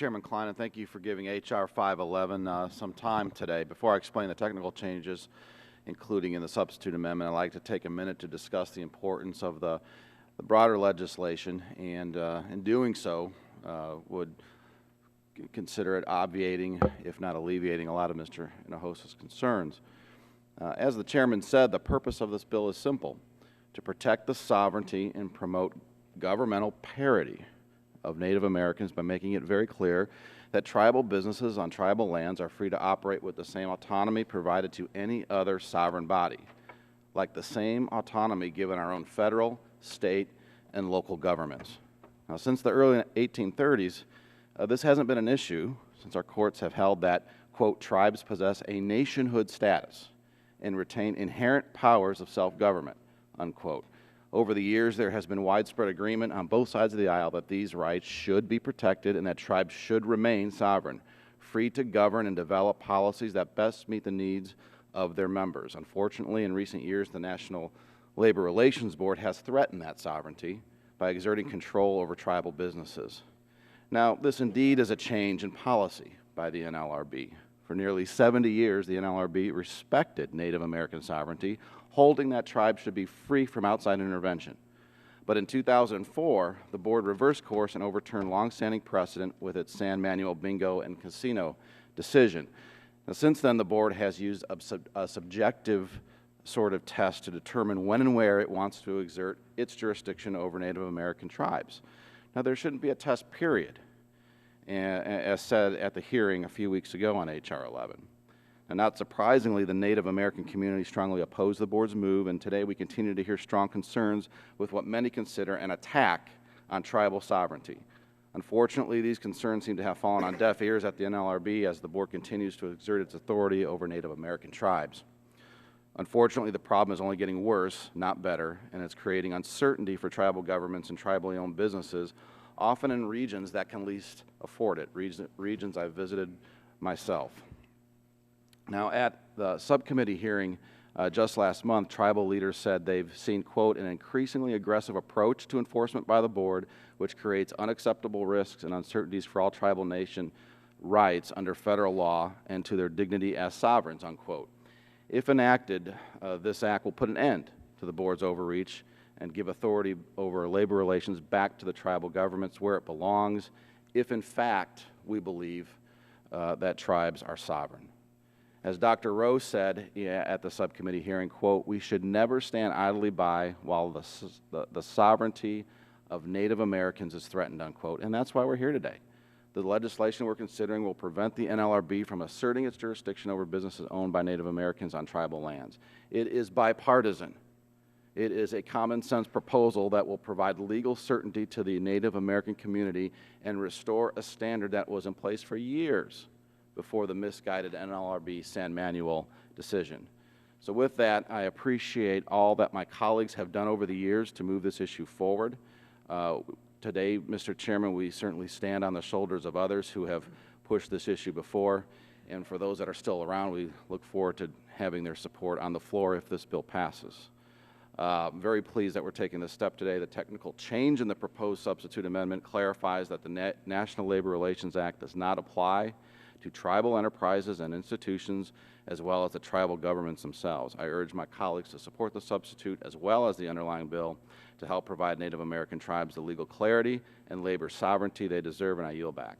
Chairman Klein, and thank you for giving H.R. 511 some time today. Before I explain the technical changes, including in the substitute amendment, I'd like to take a minute to discuss the importance of the broader legislation, and in doing so, would consider it obviating, if not alleviating, a lot of Mr. Hinojosa's concerns. As the Chairman said, the purpose of this bill is simple: to protect the sovereignty and promote governmental parity of Native Americans by making it very clear that tribal businesses on tribal lands are free to operate with the same autonomy provided to any other sovereign body, like the same autonomy given our own federal, state, and local governments. Now, since the early 1830s, this hasn't been an issue, since our courts have held that, quote, tribes possess a nationhood status and retain inherent powers of self-government, unquote. Over the years, there has been widespread agreement on both sides of the aisle that these rights should be protected and that tribes should remain sovereign, free to govern and develop policies that best meet the needs of their members. Unfortunately, in recent years, the National Labor Relations Board has threatened that sovereignty by exerting control over tribal businesses. Now, this indeed is a change in policy by the NLRB. For nearly 70 years, the NLRB respected Native American sovereignty, holding that tribes should be free from outside intervention. But in 2004, the Board reversed course and overturned longstanding precedent with its San Manuel Bingo and Casino decision. Now, since then, the Board has used a subjective sort of test to determine when and where it wants to exert its jurisdiction over Native American tribes. Now, there shouldn't be a test period, as said at the hearing a few weeks ago on H.R. 11. And not surprisingly, the Native American community strongly opposed the Board's move, and today we continue to hear strong concerns with what many consider an attack on tribal sovereignty. Unfortunately, these concerns seem to have fallen on deaf ears at the NLRB as the Board continues to exert its authority over Native American tribes. Unfortunately, the problem is only getting worse, not better, and it's creating uncertainty for tribal governments and tribally owned businesses, often in regions that can least afford it, regions I've visited myself. Now, at the subcommittee hearing just last month, tribal leaders said they've seen, quote, an increasingly aggressive approach to enforcement by the Board, which creates unacceptable risks and uncertainties for all tribal nation rights under federal law and to their dignity as sovereigns, unquote. If enacted, this act will put an end to the Board's overreach and give authority over labor relations back to the tribal governments where it belongs, if in fact we believe that tribes are sovereign. As Dr. Rowe said at the subcommittee hearing, quote, we should never stand idly by while the sovereignty of Native Americans is threatened, unquote, and that's why we're here today. The legislation we're considering will prevent the NLRB from asserting its jurisdiction over businesses owned by Native Americans on tribal lands. It is bipartisan. It is a common-sense proposal that will provide legal certainty to the Native American community and restore a standard that was in place for years before the misguided NLRB San Manuel decision. So with that, I appreciate all that my colleagues have done over the years to move this issue forward. Today, Mr. Chairman, we certainly stand on the shoulders of others who have pushed this issue before, and for those that are still around, we look forward to having their support on the floor if this bill passes. I'm very pleased that we're taking this step today. The technical change in the proposed substitute amendment clarifies that the National Labor Relations Act does not apply to tribal enterprises and institutions as well as the tribal governments themselves. I urge my colleagues to support the substitute as well as the underlying bill to help provide Native American tribes the legal clarity and labor sovereignty they deserve, and I yield back.